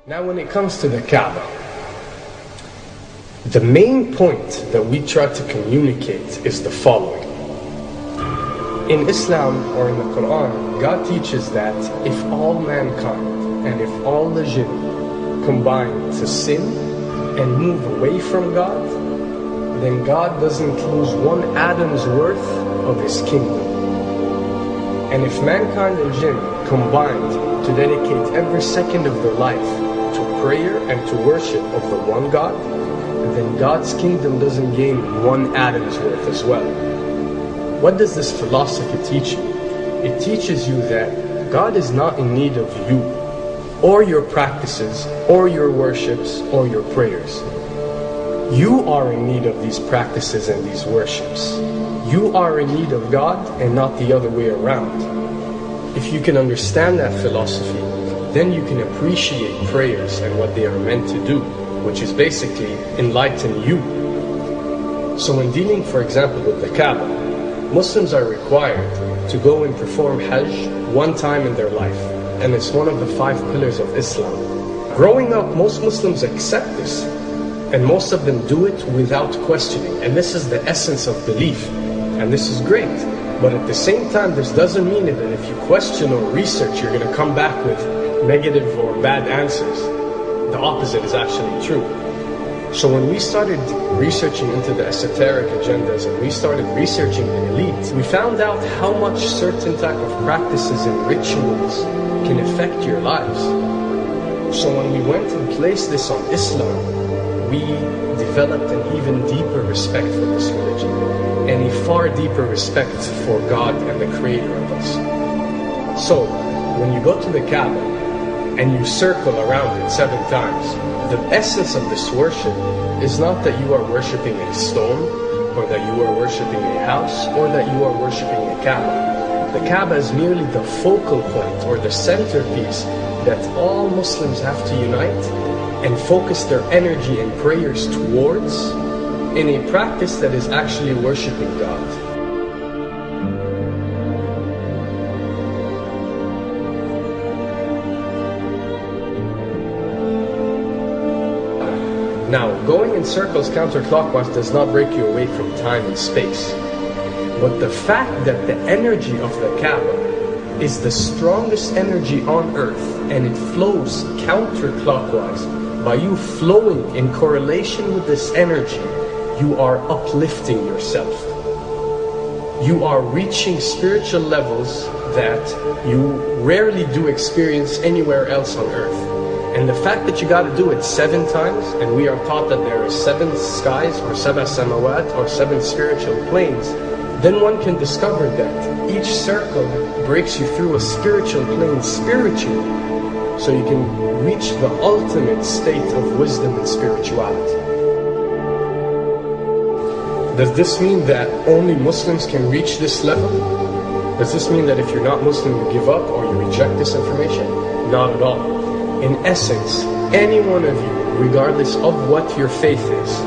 Now when it comes to the Kaaba, the main point that we try to communicate is the following. In Islam or in the Quran, God teaches that if all mankind and if all the jinn combine to sin and move away from God, then God doesn't lose one atom's worth of His kingdom. And if mankind and jinn combined to dedicate every second of their life to prayer and to worship of the one God, then God's kingdom doesn't gain one atom's worth as well. What does this philosophy teach you? It teaches you that God is not in need of you, or your practices, or your worships, or your prayers. You are in need of these practices and these worships. You are in need of God and not the other way around. If you can understand that philosophy, then you can appreciate prayers and what they are meant to do, which is basically enlighten you. So when dealing, for example, with the Kaaba, Muslims are required to go and perform Hajj one time in their life, and it's one of the 5 pillars of Islam. Growing up, most Muslims accept this, and most of them do it without questioning, and this is the essence of belief, and this is great. But at the same time, this doesn't mean that if you question or research, you're going to come back with negative or bad answers. The opposite is actually true. So when we started researching into the esoteric agendas and we started researching the elite, we found out how much certain type of practices and rituals can affect your lives. So when we went and placed this on Islam, we developed an even deeper respect for this religion and a far deeper respect for God and the Creator of us. So when you go to the Kaaba and you circle around it 7 times, the essence of this worship is not that you are worshipping a stone, or that you are worshipping a house, or that you are worshipping a Kaaba. The Kaaba is merely the focal point or the centerpiece that all Muslims have to unite and focus their energy and prayers towards in a practice that is actually worshipping God. Now, going in circles counterclockwise does not break you away from time and space. But the fact that the energy of the Kaaba is the strongest energy on earth and it flows counterclockwise, by you flowing in correlation with this energy, you are uplifting yourself. You are reaching spiritual levels that you rarely do experience anywhere else on earth. And the fact that you got to do it 7 times, and we are taught that there are 7 skies or 7 samawat or 7 spiritual planes, then one can discover that each circle breaks you through a spiritual plane spiritually, so you can reach the ultimate state of wisdom and spirituality. Does this mean that only Muslims can reach this level? Does this mean that if you're not Muslim you give up or you reject this information? Not at all. In essence, any one of you, regardless of what your faith is,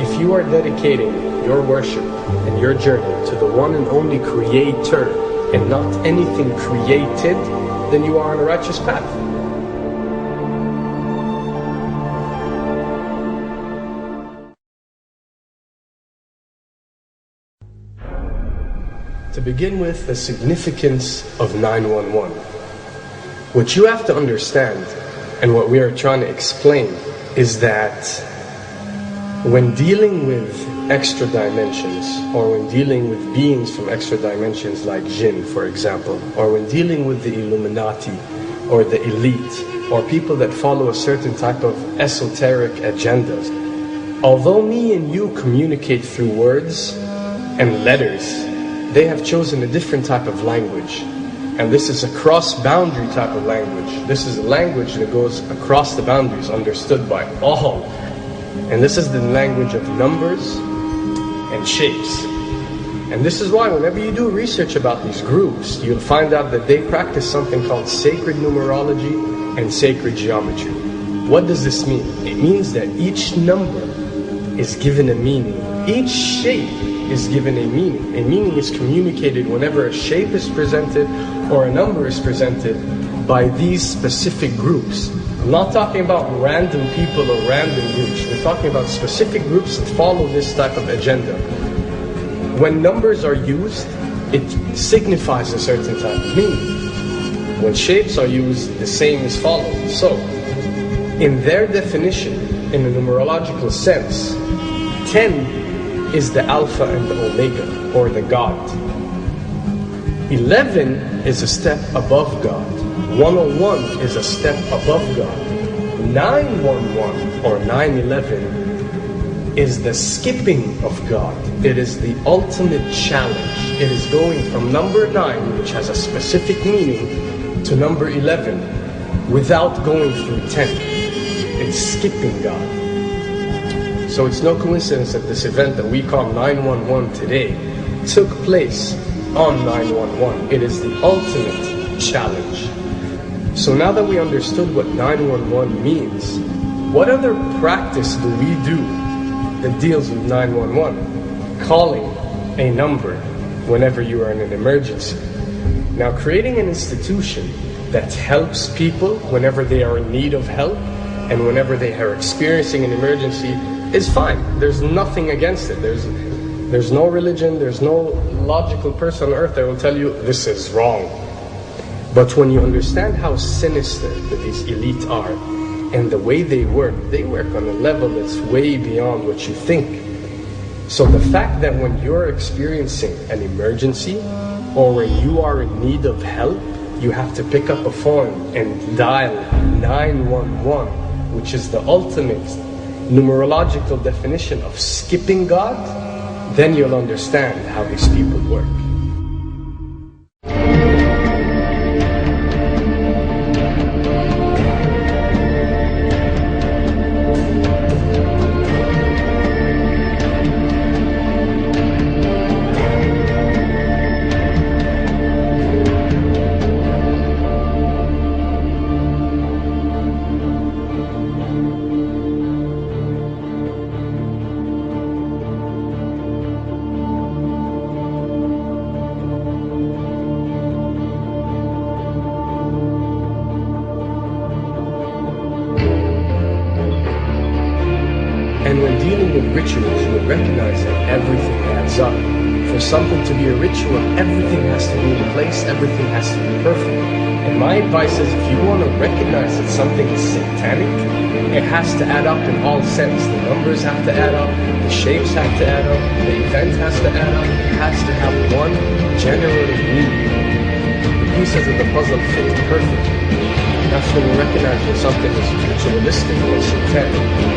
if you are dedicating your worship and your journey to the one and only Creator and not anything created, then you are on a righteous path. To begin with, the significance of 911. What you have to understand, and what we are trying to explain, is that when dealing with extra dimensions, or when dealing with beings from extra dimensions like jinn, for example, or when dealing with the Illuminati, or the elite, or people that follow a certain type of esoteric agendas, although me and you communicate through words and letters, they have chosen a different type of language. And this is a cross-boundary type of language. This is a language that goes across the boundaries, understood by all. And this is the language of numbers and shapes. And this is why whenever you do research about these groups, you'll find out that they practice something called sacred numerology and sacred geometry. What does this mean? It means that each number is given a meaning. Each shape is given a meaning. A meaning is communicated whenever a shape is presented or a number is presented by these specific groups. I'm not talking about random people or random groups. We're talking about specific groups that follow this type of agenda. When numbers are used, it signifies a certain type of meaning. When shapes are used, the same is followed. So, in their definition, in a numerological sense, 10 is the Alpha and the Omega, or the God. 11 is a step above God. 101 is a step above God. 911 or 911 is the skipping of God. It is the ultimate challenge. It is going from number 9, which has a specific meaning, to number 11 without going through 10. It's skipping God. So it's no coincidence that this event that we call 911 today took place on 911. It is the ultimate challenge. So now that we understood what 911 means, what other practice do we do that deals with 911? Calling a number whenever you are in an emergency. Now, creating an institution that helps people whenever they are in need of help and whenever they are experiencing an emergency is fine. There's nothing against it. There's no religion, there's no logical person on earth that will tell you this is wrong. But when you understand how sinister that these elite are and the way they work on a level that's way beyond what you think. So the fact that when you're experiencing an emergency or when you are in need of help, you have to pick up a phone and dial 911, which is the ultimate numerological definition of skipping God, then you'll understand how these people work. And when dealing with rituals, you would recognize that everything adds up. For something to be a ritual, everything has to be in place, everything has to be perfect. And my advice is, if you want to recognize that something is satanic, it has to add up in all sense. The numbers have to add up, the shapes have to add up, the event has to add up, it has to have one general meaning. The pieces of the puzzle fit perfectly. That's when you recognize when something is ritualistic or satanic.